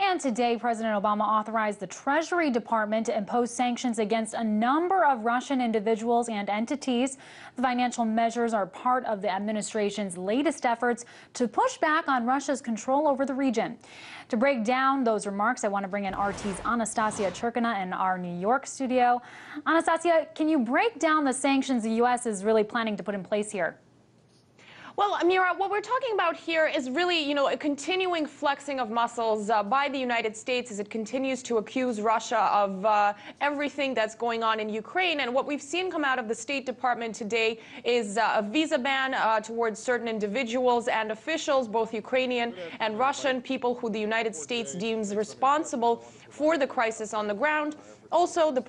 And today, President Obama authorized the Treasury Department to impose sanctions against a number of Russian individuals and entities. The financial measures are part of the administration's latest efforts to push back on Russia's control over the region. To break down those remarks, I want to bring in RT's Anastasia Churkina in our New York studio. Anastasia, can you break down the sanctions the U.S. is really planning to put in place here? Well, Ameera, what we're talking about here is really, a continuing flexing of muscles by the United States as it continues to accuse Russia of everything that's going on in Ukraine. And what we've seen come out of the State Department today is a visa ban towards certain individuals and officials, both Ukrainian and Russian, people who the United States deems responsible for the crisis on the ground. Also, the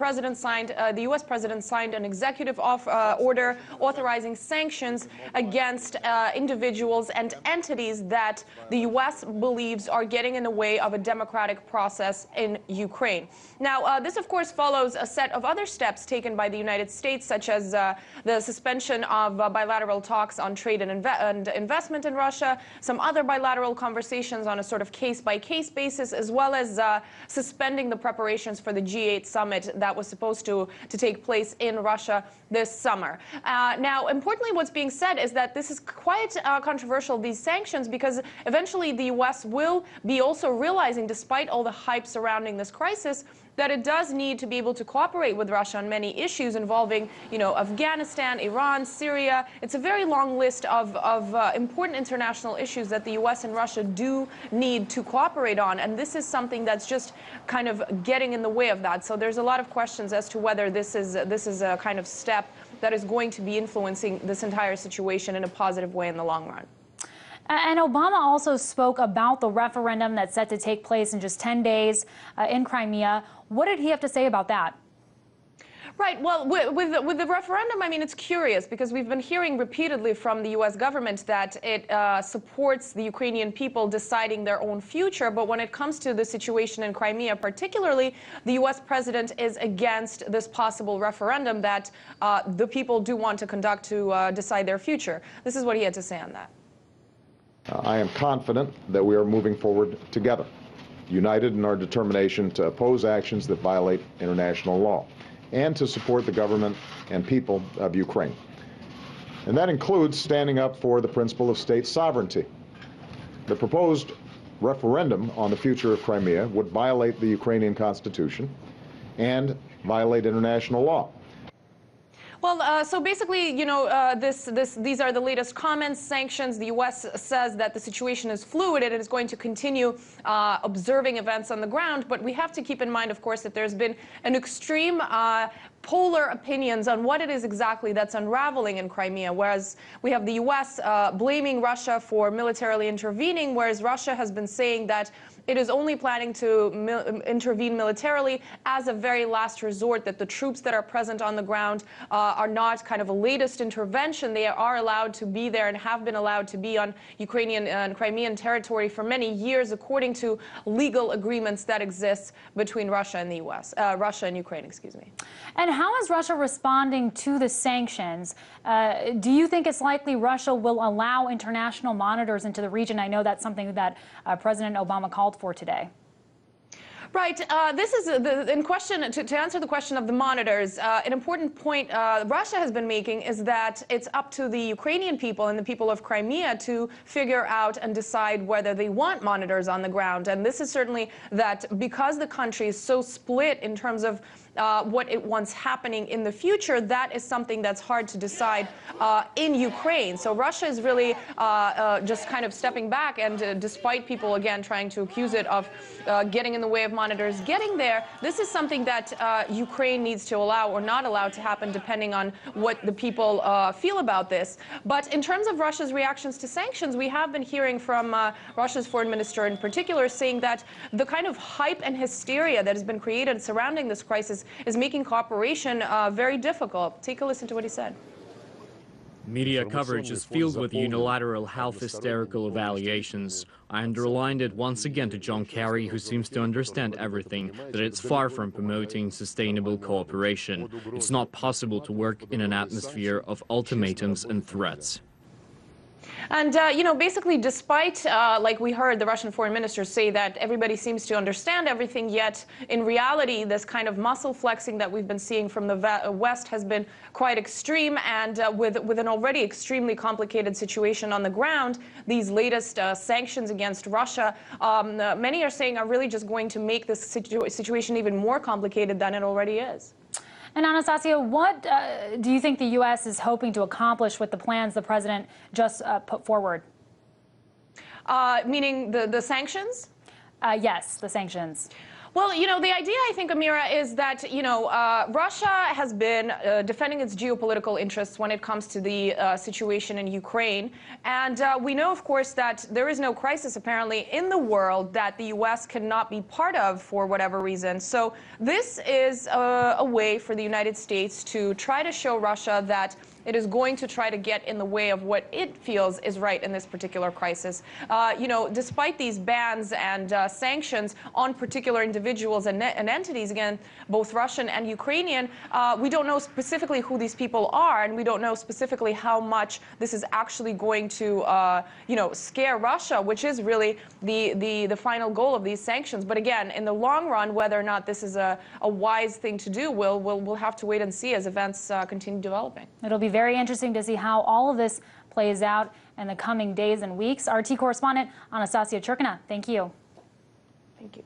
U.S. president signed an executive order authorizing sanctions against individuals and entities that the U.S. believes are getting in the way of a democratic process in Ukraine. Now, this, of course, follows a set of other steps taken by the United States, such as the suspension of bilateral talks on trade and investment in Russia, some other bilateral conversations on a sort of case-by-case basis, as well as suspending the preparations for the G8 summit that was supposed to take place in Russia this summer. Now, importantly, what's being said is that this is quite controversial, these sanctions, because eventually the U.S. will be also realizing, despite all the hype surrounding this crisis, that it does need to be able to cooperate with Russia on many issues involving, Afghanistan, Iran, Syria. It's a very long list of important international issues that the U.S. and Russia do need to cooperate on. And this is something that's just kind of getting in the way of that. So there's a lot of questions as to whether this is a kind of step that is going to be influencing this entire situation in a positive way in the long run. And Obama also spoke about the referendum that's set to take place in just 10 days in Crimea. What did he have to say about that? Right. Well, with the referendum, I mean, it's curious because we've been hearing repeatedly from the U.S. government that it supports the Ukrainian people deciding their own future. But when it comes to the situation in Crimea particularly, the U.S. president is against this possible referendum that the people do want to conduct to decide their future. This is what he had to say on that. I am confident that we are moving forward together, united in our determination to oppose actions that violate international law and to support the government and people of Ukraine. And that includes standing up for the principle of state sovereignty. The proposed referendum on the future of Crimea would violate the Ukrainian Constitution and violate international law. Well, so basically, these are the latest comments, sanctions. The U.S. says that the situation is fluid and it is going to continue observing events on the ground. But we have to keep in mind, of course, that there's been an extreme polar opinions on what it is exactly that's unraveling in Crimea, whereas we have the U.S. Blaming Russia for militarily intervening, whereas Russia has been saying that it is only planning to intervene militarily as a very last resort, that the troops that are present on the ground are not kind of a latest intervention. They are allowed to be there and have been allowed to be on Ukrainian and Crimean territory for many years, according to legal agreements that exist between Russia and the U.S., Russia and Ukraine, excuse me. And how is Russia responding to the sanctions? Do you think it's likely Russia will allow international monitors into the region? I know that's something that President Obama called for today. Right. This is in question, to answer the question of the monitors, an important point Russia has been making is that it's up to the Ukrainian people and the people of Crimea to figure out and decide whether they want monitors on the ground. And this is certainly that because the country is so split in terms of what it wants happening in the future, that is something that's hard to decide in Ukraine. So Russia is really just kind of stepping back, and despite people, again, trying to accuse it of getting in the way of monitors getting there, this is something that Ukraine needs to allow or not allow to happen, depending on what the people feel about this. But in terms of Russia's reactions to sanctions, we have been hearing from Russia's foreign minister in particular saying that the kind of hype and hysteria that has been created surrounding this crisis is making cooperation very difficult. Take a listen to what he said. Media coverage is filled with unilateral, half-hysterical evaluations. I underlined it once again to John Kerry, who seems to understand everything, that it's far from promoting sustainable cooperation. It's not possible to work in an atmosphere of ultimatums and threats. And, basically, despite, like we heard the Russian foreign minister say that everybody seems to understand everything, yet in reality, this kind of muscle flexing that we've been seeing from the West has been quite extreme. And with an already extremely complicated situation on the ground, these latest sanctions against Russia, many are saying are really just going to make this situation even more complicated than it already is. And Anastasia, what do you think the U.S. is hoping to accomplish with the plans the president just put forward? Meaning the sanctions? Yes, the sanctions. Well, the idea, I think, Ameera, is that, Russia has been defending its geopolitical interests when it comes to the situation in Ukraine. And we know, of course, that there is no crisis, apparently, in the world that the U.S. cannot be part of for whatever reason. So this is a way for the United States to try to show Russia that it is going to try to get in the way of what it feels is right in this particular crisis. Despite these bans and sanctions on particular individuals and entities, again, both Russian and Ukrainian, we don't know specifically who these people are, and we don't know specifically how much this is actually going to, scare Russia, which is really the final goal of these sanctions. But again, in the long run, whether or not this is a wise thing to do, we'll have to wait and see as events continue developing. It'll be very interesting to see how all of this plays out in the coming days and weeks. RT correspondent Anastasia Churkina, thank you. Thank you.